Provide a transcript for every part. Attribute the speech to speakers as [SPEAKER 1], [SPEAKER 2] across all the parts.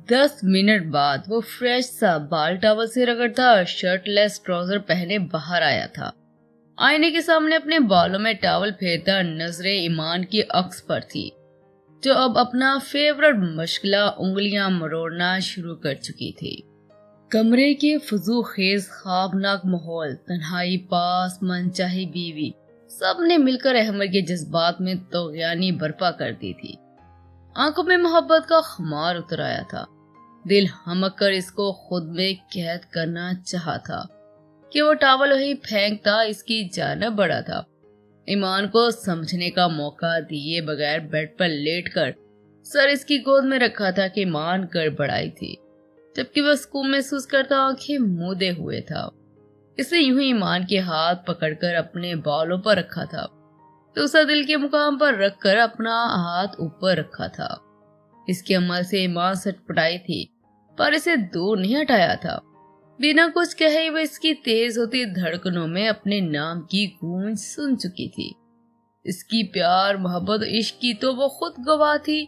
[SPEAKER 1] 10 minute बाद वो fresh सा बाल टॉवल से रगड़ता और शर्टलेस ट्राउजर पहने बाहर आया था। आईने के सामने अपने बालों में टॉवल फेरता नजरें ईमान की अक्स पर थी, जो अब अपना फेवरेट मशगला उंगलियां मरोड़ना शुरू कर चुकी थी। कमरे के फजू खेज ख्वाबनाक माहौल, तन्हाई, पास मनचाही बीवी, सब ने मिलकर अहमद के जज्बात में तोग़यानी बर्पा कर दी थी। आंखों में मोहब्बत का खुमार उतर आया था। दिल हमक कर इसको खुद में कैद करना चाहा था कि वो टॉवल वहीं फेंकता इसकी जानब बढ़ा था। ईमान को समझने का मौका दिए बगैर बेड पर लेटकर सर इसकी गोद में रखा था कि ईमान गड़बड़ाई थी, जबकि वह सुकून महसूस करता आंखें मूंदे हुए था। इसे यूं ही ईमान के हाथ पकड़कर अपने बालों पर रखा था, तो उसे दिल के मुकाम पर रखकर अपना हाथ ऊपर रखा था। इसके अमल से ईमान सटपटाई थी, पर इसे दूर नहीं हटाया था। बिना कुछ कहे वह इसकी तेज होती धड़कनों में अपने नाम की गूंज सुन चुकी थी। इसकी प्यार, मोहब्बत, इश्क की तो वो खुद गवाह थी।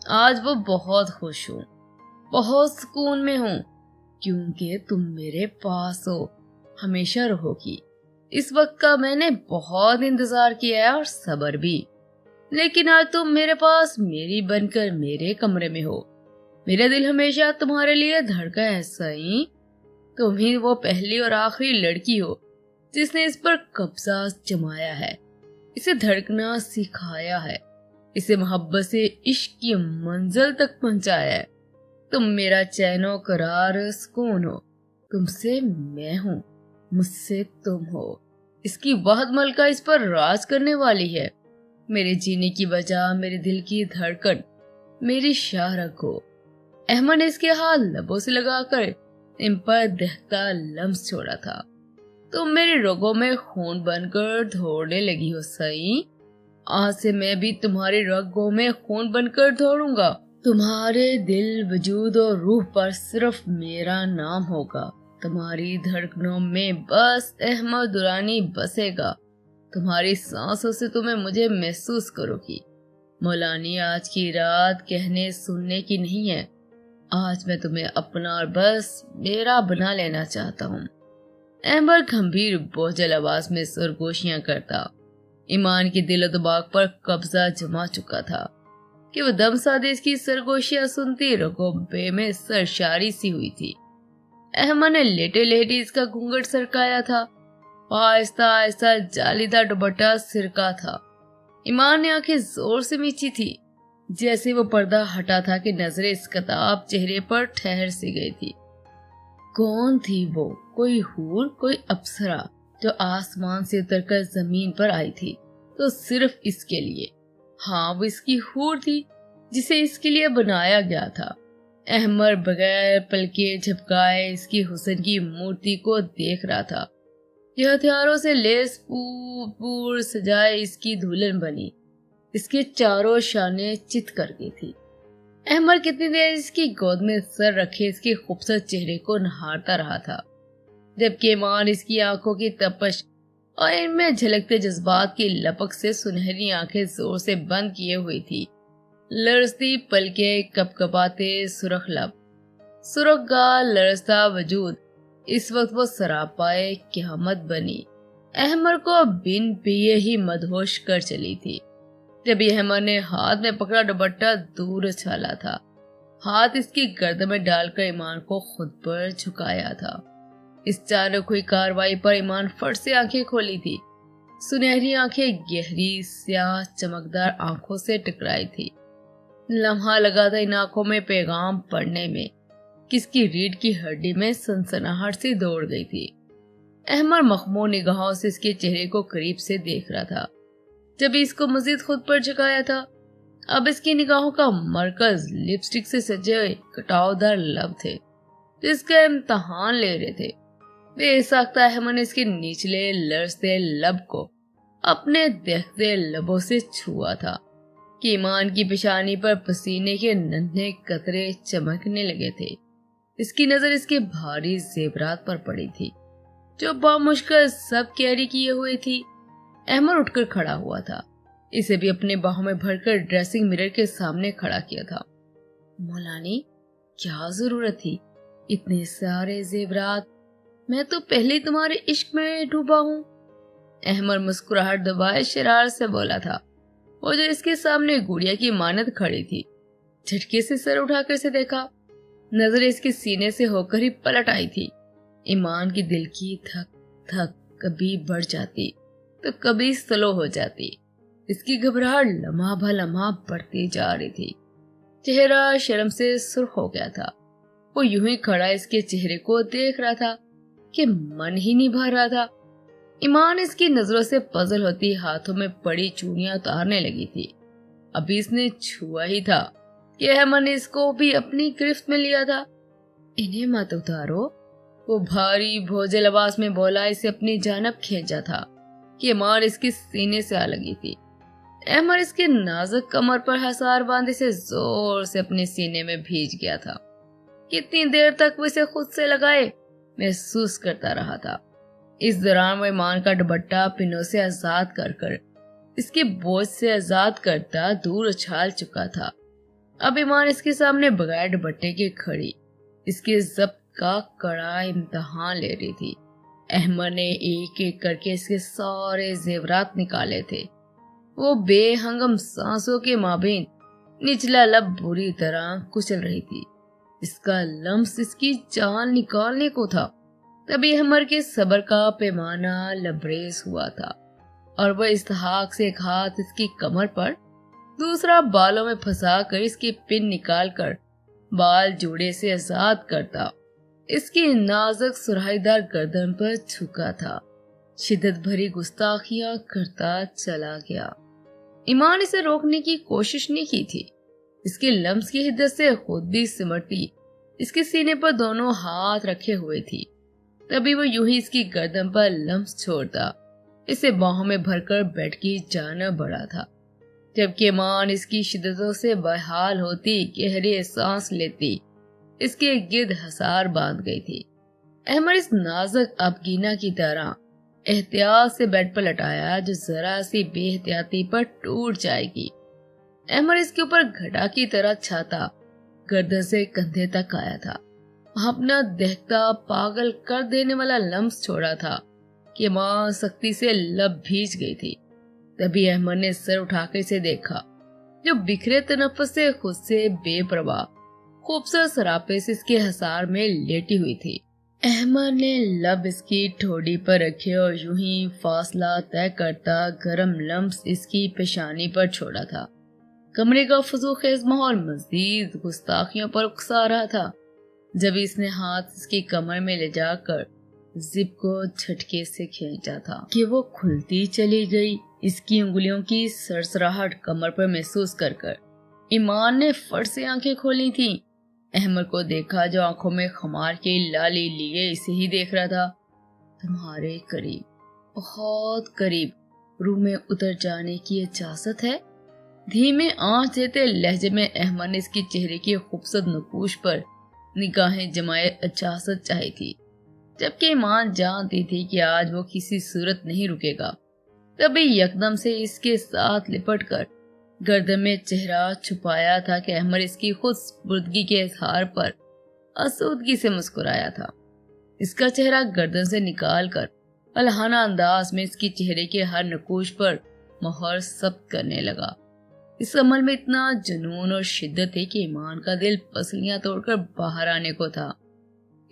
[SPEAKER 1] आज वो बहुत खुश हूँ, बहुत सुकून में हूँ, क्योंकि तुम मेरे पास हो, हमेशा रहोगी। इस वक्त का मैंने बहुत इंतजार किया है और सब्र भी, लेकिन आज तुम मेरे पास मेरी बनकर मेरे कमरे में हो। मेरा दिल हमेशा तुम्हारे लिए धड़का है सही। तुम ही वो पहली और आखिरी लड़की हो जिसने इस पर कब्जा जमाया है, इसे धड़कना सिखाया है, इसे मोहब्बत से इश्क की मंजिल तक पहुंचाया है। तुम मेरा चैनो करार सुकून हो, तुमसे मैं हूँ, मुझसे तुम हो। इसकी वहद मलका इस पर राज करने वाली है। मेरे जीने की वजह, मेरे दिल की धड़कन, मेरी शाहरग हो। अहमद ने इसके हाथ लबों से लगाकर इन पर दहकता लम्स छोड़ा था। तुम मेरे रगों में खून बनकर दौड़ने लगी हो सही। आज से मैं भी तुम्हारे रगों में खून बनकर दौड़ूंगा। तुम्हारे दिल, वजूद और रूह पर सिर्फ मेरा नाम होगा। तुम्हारी धड़कनों में बस अहमद दुरानी बसेगा। तुम्हारी सांसों से तुम्हें मुझे महसूस करोगी। मौलानी, आज की रात कहने सुनने की नहीं है। आज मैं तुम्हें अपना और बस मेरा बना लेना चाहता हूँ। अहमद गंभीर बोझल आवाज में सरगोशियां करता। ईमान के दिल और दिमाग पर कब्जा जमा चुका था कि वो दम साधे इसकी सरगोशियां सुनती रगों में सरशारी सी हुई थी। अहमद ने लेटे लेटे इसका घूंघट सरकाया था। आहिस्ता आहिस्ता जालीदार दुपट्टा सिरका था। ईमान ने आंखें जोर से मींची थी। जैसे वो पर्दा हटा था कि नजरें इस कताब चेहरे पर ठहर सी गई थी। कौन थी वो? कोई हूर, कोई अप्सरा जो आसमान से उतरकर जमीन पर आई थी तो सिर्फ इसके लिए। हाँ, वो इसकी हूर थी जिसे इसके लिए बनाया गया था। अहमद बगैर पलके झपकाए इसकी हुस्न की मूर्ति को देख रहा था। यह हथियारों से लेस पूर सजाए इसकी दुल्हन बनी, इसके चारों शाने चित कर गई थी। अहमद कितनी देर इसकी गोद में सर रखे इसके खूबसूरत चेहरे को निहारता रहा था, जबकि ईमान इसकी आंखों की तपश और इनमें झलकते जज्बात की लपक से सुनहरी आंखें जोर से बंद किए हुई थी। लरसती पलके, कपकपाते सुरख लब, सुरख गाल, लरसता वजूद, इस वक्त वो सरापाए क़यामत बनी अहमद को बिन पिए ही मदहोश कर चली थी। जब अहमद ने हाथ में पकड़ा दुपट्टा दूर उछाला था, हाथ इसकी गर्दन में डालकर ईमान को खुद पर झुकाया था। इस चाणक्य हुई कार्रवाई पर ईमान फट से आंखें खोली थी। सुनहरी आंखें गहरी स्याह चमकदार आंखों से टकराई थी। लम्हा लगा था इन आंखों में पैगाम पढ़ने में, किसकी रीढ़ की हड्डी में सनसनाहट सी दौड़ गई थी। अहमद मखमूर निगाहों से इसके चेहरे को करीब से देख रहा था। जब इसको मजीद खुद पर झुकाया था, अब इसकी निगाहों का मरकज लिपस्टिक से सजे कटावदार लब थे, जिसका इम्तहान ले रहे थे। बेसाख्ता अहमद ने इसके निचले लरसते लब को अपने देखते लबों से छुआ था कि ईमान की पेशानी पर पसीने के नन्हे कतरे चमकने लगे थे। इसकी नजर इसके भारी जेवरात पर पड़ी थी, जो बामुश्किल सब कैरी किए हुए थी। अहमद उठकर खड़ा हुआ था। इसे भी अपने बाहों में भरकर ड्रेसिंग मिरर के सामने खड़ा किया था। मौलानी, क्या जरूरत थी इतने सारे जेवरात, मैं तो पहले तुम्हारे इश्क में डूबा हूँ। अहमद मुस्कुराहट दबाए शरारत से बोला था। वो जो इसके सामने गुड़िया की मानद खड़ी थी, झटके से सर उठाकर से देखा। नजर इसके सीने से होकर ही पलट आई थी। ईमान की दिल की धक धक कभी बढ़ जाती तो कभी स्लो हो जाती। इसकी घबराहट लम्हा भर लम्हा बढ़ती जा रही थी। चेहरा शर्म से सुर्ख हो गया था। वो यूं ही खड़ा इसके चेहरे को देख रहा था कि मन ही नहीं भर रहा था। ईमान इसकी नजरों से पजल होती हाथों में पड़ी चूड़ियां उतारने लगी थी। अभी इसने छुआ ही था कि अहमद ने इसको भी अपनी गिरफ्त में लिया था। इन्हें मत उतारो, वो भारी भोजल आवाज में बोला। इसे अपनी जानब खींचा था कि ईमान इसके सीने से आ लगी थी। अहमद इसके नाजुक कमर पर हसार बांधे से जोर से अपने सीने में भीज गया था। कितनी देर तक वो इसे खुद से लगाए महसूस करता रहा था। इस दौरान वो ईमान का दुपट्टा पिनों से आजाद कर कर इसके बोझ से आजाद करता दूर उछाल चुका था। अब ईमान इसके सामने बगैर दुपट्टे के खड़ी इसके जब्त का कड़ा इम्तिहान ले रही थी। अहमद ने एक एक करके इसके सारे जेवरात निकाले थे। वो बेहंगम सांसों के माबेन निचला लब बुरी तरह कुचल रही थी। इसका लम्स इसकी जान निकालने को था। तभी अहमद के सब्र का पैमाना लबरेज हुआ था और वह इस्तेहाक से एक हाथ इसकी कमर पर, दूसरा बालों में फंसा कर इसकी पिन निकाल कर बाल जोड़े से आजाद करता इसकी नाजुक सुराहीदार गर्दन पर झुका था। शिद्दत भरी गुस्ताखियां करता चला गया। ईमान इसे रोकने की कोशिश नहीं की थी। इसके लम्स की हिद्दत से खुद भी सिमटती इसके सीने पर दोनों हाथ रखे हुए थी। तभी वो यूं ही इसकी गर्दन पर लम्स छोड़ता इसे बाहों में भरकर बेड की जानिब बढ़ा था। जबकि ईमान इसकी शिद्दतों से बहाल होती, गहरी सांस लेती इसके गिर्द हसार बांध गई थी। अहमद इस नाजुक अबगीना की तरह एहतियात से बेड पर लटाया जो जरा सी बेहतियाती पर टूट जाएगी। अहमद इसके ऊपर घटा की तरह छाता गर्दन से कंधे तक आया था। अपना दहकता पागल कर देने वाला लम्स छोड़ा था कि मां सख्ती से लब भीज गई थी। तभी अहमद ने सर उठाकर इसे देखा जो बिखरे तनफ्फुस से खुद से बेपरवाह खूबसूरत सरापे से इसके हसार में लेटी हुई थी। अहमद ने लब इसकी ठोड़ी पर रखे और यूं ही फासला तय करता गरम लम्स इसकी पेशानी पर छोड़ा था। कमरे का फजूखेज माहौल मजीद गुस्ताखियों पर उकसा रहा था जब इसने हाथ इसकी कमर में ले जाकर जिप को झटके से खींचा था कि वो खुलती चली गई। इसकी उंगलियों की सरसराहट कमर पर महसूस कर कर ईमान ने फट से आंखें खोली थीं। अहमद को देखा जो आंखों में खमार की लाली लिए इसे ही देख रहा था। तुम्हारे करीब, बहुत करीब रूह में उतर जाने की इजाजत है? धीमे आंच देते लहजे में अहमद ने इसके चेहरे की खूबसूरत नकूश पर निगाहें जमाए इजाजत चाही थी। जबकि ईमान जानती थी कि आज वो किसी सूरत नहीं रुकेगा। तभी यकदम से इसके साथ लिपट कर गर्दन में चेहरा छुपाया था कि अहमद इसकी खुद स्पुर्दगी के इजहार पर आसूदगी से मुस्कुराया था। इसका चेहरा गर्दन से निकाल कर अलहाना अंदाज में इसके चेहरे के हर नकूश पर मोहर सब्त करने लगा। इस अमल में इतना जुनून और शिद्दत है कि ईमान का दिल पसलियां तोड़कर बाहर आने को था।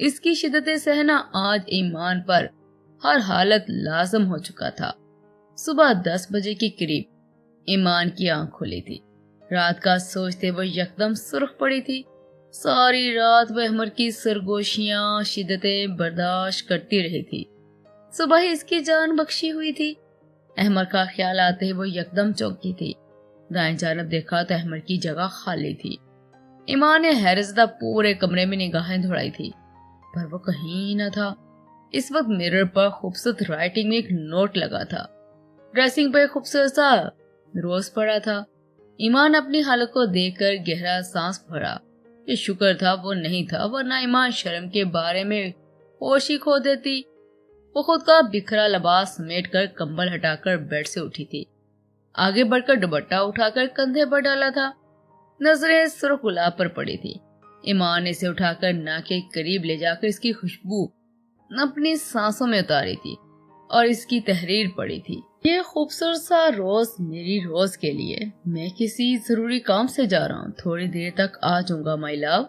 [SPEAKER 1] इसकी शिद्दत सहना आज ईमान पर हर हालत लाजम हो चुका था। सुबह 10 बजे के करीब ईमान की आंख खुली थी। रात का सोचते वो यकदम सुर्ख पड़ी थी। सारी रात वह अहमद की सरगोशियां शिद्दतें बर्दाश्त करती रही थी। सुबह ही इसकी जान बख्शी हुई थी। अहमद का ख्याल आते ही वो यकदम चौंकी थी। दाएं जानब देखा तो अहमद की जगह खाली थी। ईमान ने हैरतज़दा पूरे कमरे में निगाहें दौड़ाई थी पर वो कहीं न था। इस वक्त मिरर पर खूबसूरत राइटिंग में एक नोट लगा था। ड्रेसिंग पर खूबसूरत सा रोज पड़ा था। ईमान अपनी हालत को देखकर गहरा सांस भरा। ये शुक्र था वो नहीं था, वरना ईमान शर्म के बारे में होश ही खो देती। वो खुद का बिखरा लिबास समेटकर कंबल हटाकर बेड से उठी थी। आगे बढ़कर दुपट्टा उठाकर कंधे पर डाला था। नजरें सुर्ख गुलाब पर पड़ी थी। ईमान ने इसे उठाकर नाक के करीब ले जाकर इसकी खुशबू अपनी सांसों में उतारी थी और इसकी तहरीर पड़ी थी। ये खूबसूरत सा रोज मेरी रोज के लिए, मैं किसी जरूरी काम से जा रहा हूँ, थोड़ी देर तक आ जाऊंगा माय लव,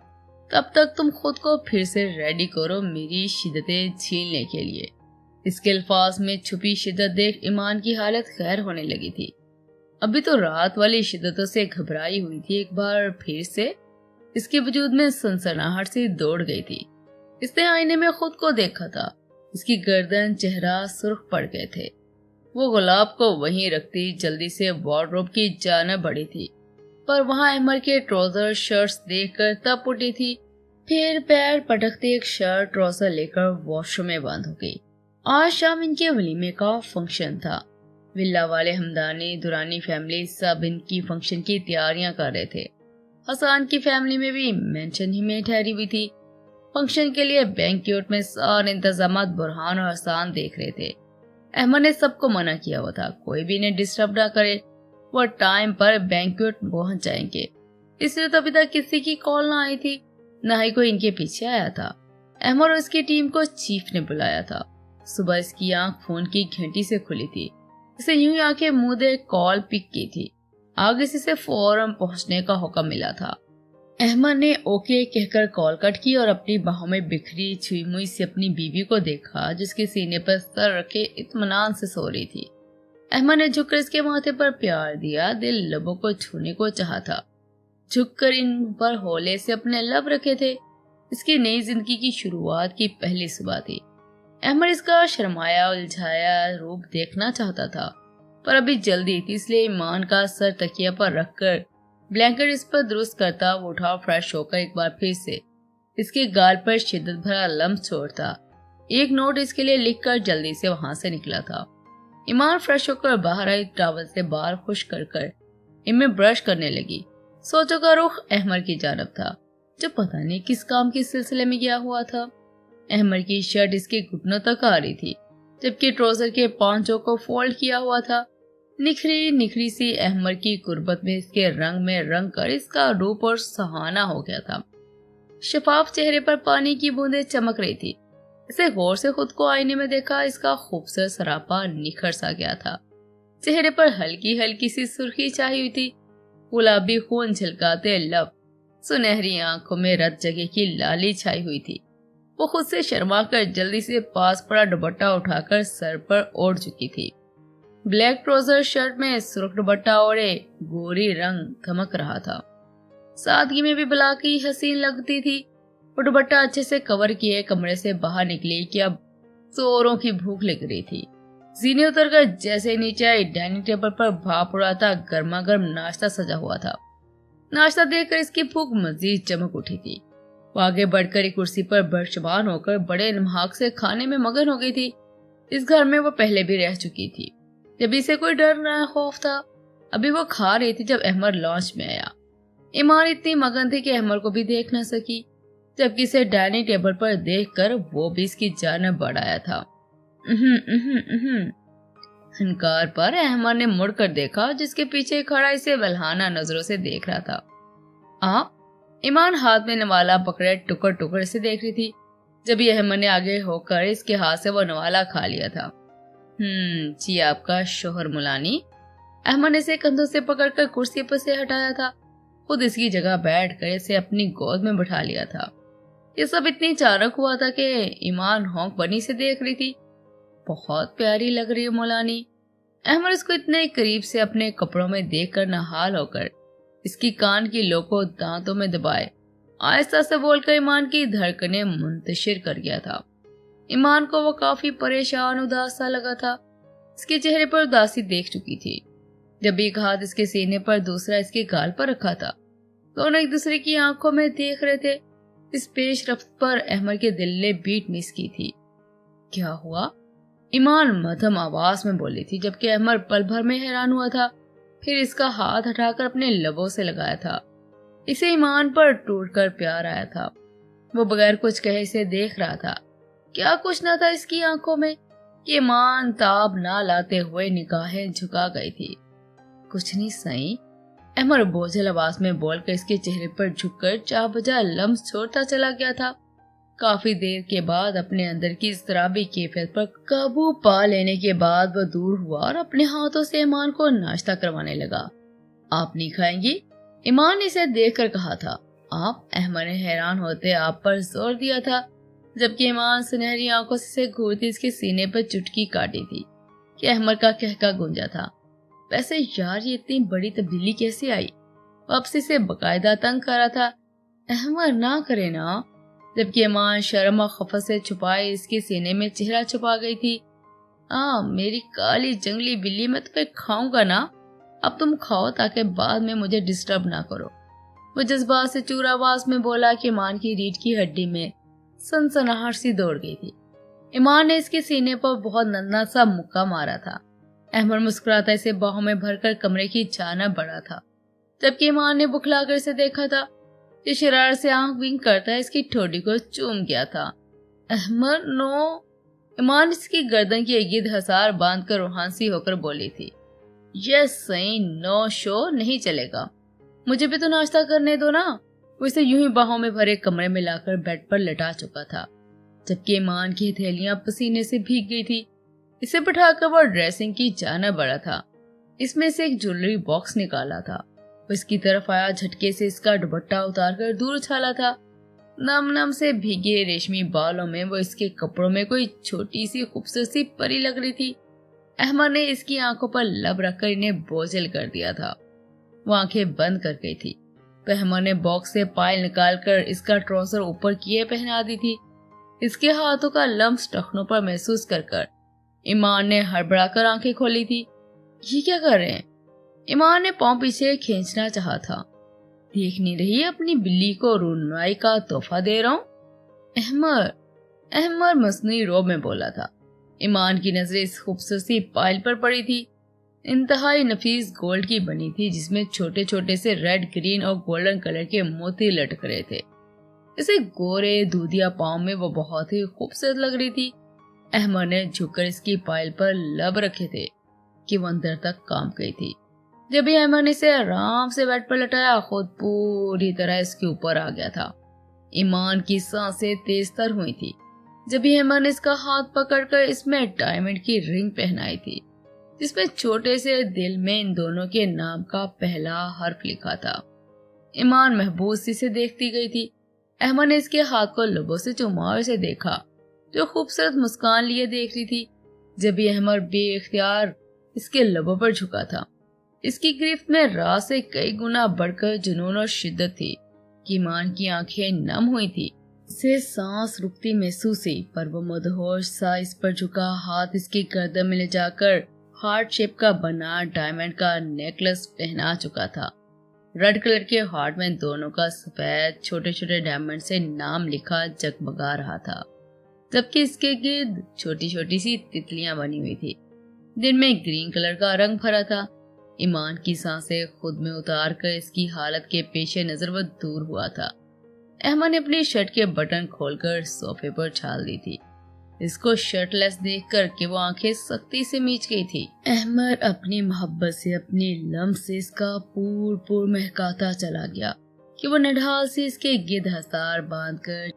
[SPEAKER 1] तब तक तुम खुद को फिर से रेडी करो मेरी शिद्दतें झेलने के लिए। इसके अल्फाज में छुपी शिद्दत देख ईमान की हालत खैर होने लगी थी। अभी तो रात वाली शिद्दतों से घबराई हुई थी, एक बार फिर से इसके वजूद में सनसनाहट से दौड़ गई थी। इसने आईने में खुद को देखा था, इसकी गर्दन चेहरा सुर्ख पड़ गए थे। वो गुलाब को वहीं रखती जल्दी से वार्डरोब की जानिब बढ़ी थी, पर वहां अहमर के ट्राउजर शर्ट्स देखकर तब उठी थी। फिर पैर पटकते एक शर्ट ट्राउजर लेकर वॉशरूम में बंद हो गई। आज शाम इनके वलीमे का फंक्शन था। विल्ला वाले हमदानी दुरानी फैमिली सब इनकी फंक्शन की तैयारियां कर रहे थे। हसन की फैमिली में भी मेंशन ही में ठहरी हुई थी। फंक्शन के लिए बैंक्वेट में सारे इंतजाम बुरहान और हसन देख रहे थे। अहमद ने सबको मना किया हुआ था, कोई भी इन्हें डिस्टर्ब ना करे, वो टाइम पर बैंक्वेट पहुंच जाएंगे। इसलिए तो अभी तक किसी की कॉल ना आई थी, ना ही कोई इनके पीछे आया था। अहमद और उसकी टीम को चीफ ने बुलाया था। सुबह इसकी आंख फोन की घंटी से खुली थी। इसे यूं ही आंखें मुंह दे कॉल पिक की थी। आगे से फौरन पहुंचने का हुक्म मिला था। अहमद ने ओके कहकर कॉल कट की और अपनी बाहों में बिखरी छुई मुई से अपनी बीवी को देखा, जिसके सीने पर सर रखे इत्मीनान से सो रही थी। अहमद ने झुककर इसके माथे पर प्यार दिया, दिल लबों को छूने को चाहा था। झुककर इन पर होले से अपने लब रखे थे। इसकी नई जिंदगी की शुरुआत की पहली सुबह थी। अहमद इसका शर्माया उलझाया रूप देखना चाहता था, पर अभी जल्दी थी, इसलिए ईमान का सर तकिया पर रखकर ब्लैंकेट इस पर दुरुस्त करता वो उठा फ्रेश होकर एक बार फिर से इसके गाल पर शिद्दत भरा लम्स छोड़ता। एक नोट इसके लिए लिखकर जल्दी से वहां से निकला था। ईमान फ्रेश होकर बाहर आई, टॉवल से बाल खुश कर इनमें ब्रश करने लगी। सोचों का रुख अहमद की जानब था, जो पता नहीं किस काम के सिलसिले में गया हुआ था। अहमद की शर्ट इसके घुटनों तक आ रही थी, जबकि ट्राउजर के पांचों को फोल्ड किया हुआ था। निखरी निखरी सी अहमद की कुर्बत में इसके रंग में रंग कर इसका रूप और सुहाना हो गया था। शफाफ चेहरे पर पानी की बूंदें चमक रही थी। इसे गौर से खुद को आईने में देखा, इसका खूबसूरत सरापा निखर सा गया था। चेहरे पर हल्की हल्की सी सुर्खी छाई हुई थी, गुलाबी खून झलकाते लब, सुनहरी आंखों में रत जगह की लाली छाई हुई थी। वो खुद से शर्मा कर जल्दी से पास पड़ा दुपट्टा उठाकर सर पर ओढ़ चुकी थी। ब्लैक ट्राउजर शर्ट में सुर्ख दुपट्टा ओढ़े गोरी रंग धमक रहा था। सादगी में भी भला की हसीन लगती थी। वो दुपट्टा अच्छे से कवर किए कमरे से बाहर निकली कि अब जोरों की भूख लग रही थी। जीने उतरकर जैसे नीचे आई, डाइनिंग टेबल पर भाप उड़ा था, गर्मा गर्म नाश्ता सजा हुआ था। नाश्ता देखकर इसकी भूख मजीद चमक उठी थी। वो आगे बढ़कर एक कुर्सी पर बर्शमान होकर बड़े नमहाक से खाने में मगन हो गई थी। इस घर में वो पहले भी रह चुकी थी, जब इसे कोई डर न खौफ था। अभी वो खा रही थी जब अहमद लॉन्च में आया। ईमान इतनी मगन थी कि अहमद को भी देख न सकी, जबकि इसे डाइनिंग टेबल पर देखकर वो भी इसकी जान बढ़ाया था। हनकार पर अहमद ने मुड़कर देखा, जिसके पीछे खड़ा इसे बलहाना नजरों से देख रहा था। ईमान हाथ में नवाला पकड़े टुकड़ टुकड़ से देख रही थी। जब ये अहमद ने आगे होकर इसके हाथ से वो नवाला खा लिया था। जी आपका शोहर मुलानी। अहमद ने इसे कंधों से पकड़कर कुर्सी पर से हटाया था, खुद इसकी जगह बैठकर इसे अपनी गोद में बिठा लिया था। ये सब इतनी अचानक हुआ था कि ईमान हौंक बनी से देख रही थी। बहुत प्यारी लग रही है मुलानी। अहमद इसको इतने करीब से अपने कपड़ों में देखकर नहाल होकर इसकी कान की लो को दांतों में दबाए आहिस्ता से बोलकर ईमान की धड़कनें मुंतशिर कर गया था। ईमान को वो काफी परेशान उदास सा लगा था। इसके चेहरे पर उदासी देख चुकी थी। जब एक हाथ इसके सीने पर दूसरा इसके गाल पर रखा था, दोनों एक दूसरे की आंखों में देख रहे थे। इस पेश रफ्त पर अहमद के दिल ने बीट मिस की थी। क्या हुआ? ईमान मध्यम आवाज में बोली थी, जबकि अहमद पल भर में हैरान हुआ था। फिर इसका हाथ हटाकर अपने लबों से लगाया था। इसे ईमान पर टूटकर प्यार आया था। वो बगैर कुछ कहे इसे देख रहा था। क्या कुछ न था इसकी आंखों में कि ईमान ताब ना लाते हुए निगाहें झुका गई थी। कुछ नहीं सही, अहमर बोझल आवाज में बोलकर इसके चेहरे पर झुककर चाह बजा लम्स छोड़ता चला गया था। काफी देर के बाद अपने अंदर की इस शराबी कैफियत पर काबू पा लेने के बाद वह दूर हुआ और अपने हाथों से ईमान को नाश्ता करवाने लगा। आप नहीं खाएंगी? ईमान ने इसे देखकर कहा था। आप? अहमर ने हैरान होते आप पर जोर दिया था, जबकि ईमान सुनहरी आंखों से घूरती इसके सीने पर चुटकी काटी थी कि अहमर का कहका गूंजा था। वैसे यार, ये इतनी बड़ी तब्दीली कैसे आई? वापसी से बकायदा तंग कर रहा था। अहमर ना करे ना। जबकि ईमान शर्म और खफत से छुपाए इसके सीने में चेहरा छुपा गई थी। मेरी काली जंगली बिल्ली, मैं तुम्हें खाऊंगा ना। अब तुम खाओ ताकि बाद में मुझे डिस्टर्ब ना करो। वो जज्बात से चूर आवाज में बोला कि ईमान की रीढ़ की हड्डी में सनसनाहट सी दौड़ गई थी। ईमान ने इसके सीने पर बहुत नन्हा सा मुक्का मारा था। अहमर मुस्कुराता इसे बाहों में भरकर कमरे की जानब बढ़ा था, जबकि ईमान ने बुखलाकर इसे देखा था। जो शरारत से आंख विंक करता इसकी ठोड़ी को चूम गया था। अहमर, नो। ईमान इसकी गर्दन की गिद्ध हसार बांधकर रूहानी होकर बोली थी। यस सही, नो शो नहीं चलेगा। मुझे भी तो नाश्ता करने दो ना। वो इसे यूं ही बाहों में भरे कमरे में लाकर बेड पर लटा चुका था, जबकि ईमान की हथेलियां पसीने से भीग गई थी। इसे बिठाकर वो ड्रेसिंग की जानब बढ़ा था। इसमें से एक ज्वेलरी बॉक्स निकाला था। वो इसकी तरफ आया, झटके से इसका दुपट्टा उतारकर दूर उछाला था। नम नम से भीगे रेशमी बालों में वो इसके कपड़ों में कोई छोटी सी खूबसूरत सी परी लग रही थी। अहमर ने इसकी आंखों पर लब रखकर इन्हें बोझल कर दिया था। वो आंखें बंद कर गई थी। तो अहमर ने बॉक्स से पायल निकालकर इसका ट्राउजर ऊपर किए पहना दी थी। इसके हाथों का लम्स टखनों पर महसूस कर ईमान ने हड़बड़ाकर आंखें खोली थी। ये क्या कर रहे हैं? ईमान ने पांव पीछे खींचना चाहा था। देख नहीं रही अपनी बिल्ली को रूनवाई का तोहफा दे रहा हूँ? अहमर मसनूई रोब में बोला था। ईमान की नजरें इस खूबसूरत सी पायल पर पड़ी थी। इंतहाई नफीस गोल्ड की बनी थी, जिसमें छोटे छोटे से रेड, ग्रीन और गोल्डन कलर के मोती लटक रहे थे। इसे गोरे दूधिया पाँव में वो बहुत ही खूबसूरत लग रही थी। अहमद ने झुककर इसकी पायल पर लब रखे थे कि वो अंदर तक काम गई थी। जब भी अहमद ने इसे आराम से बेड पर लटाया, खुद पूरी तरह इसके ऊपर आ गया था। ईमान की सांसें तेज तर हुई थी जब भी अहमद ने इसका हाथ पकड़कर इसमें डायमंड की रिंग पहनाई थी, जिसमें छोटे से दिल में इन दोनों के नाम का पहला हर्फ लिखा था। ईमान महबूसी से देखती गई थी। अहमद ने इसके हाथ को लबों से चूमा और इसे देखा, जो खूबसूरत मुस्कान लिए देख रही थी। जब भी अहमद बेइख्तियार इसके लबों पर झुका था, इसकी गिरफ्त में रात से कई गुना बढ़कर जुनून और शिद्दत थी कि ईमान की आंखें नम हुई थी। इसे सांस रुकती महसूस हुई, पर वो मदहोश सा इस पर झुका हाथ इसकी गर्दन में ले जाकर हार्ट शेप का बना डायमंड का नेकलेस पहना चुका था। रेड कलर के हार्ट में दोनों का सफेद छोटे छोटे डायमंड से नाम लिखा जगमगा रहा था, जबकि इसके गिर्द छोटी छोटी सी तितलियां बनी हुई थी। दिन में ग्रीन कलर का रंग भरा था। ईमान की सांसें खुद में उतार कर इसकी हालत के पेशे नजर वो दूर हुआ था। अहमद ने अपनी शर्ट के बटन खोलकर सोफे पर छाल दी थी। इसको शर्टलेस देखकर कि वो आंखें सख्ती से मीच गई थी। अहमद अपनी मोहब्बत से, अपनी लम्स से इसका पूर महकाता चला गया कि वो नढाल से इसके गिद्ध हसार बांधकर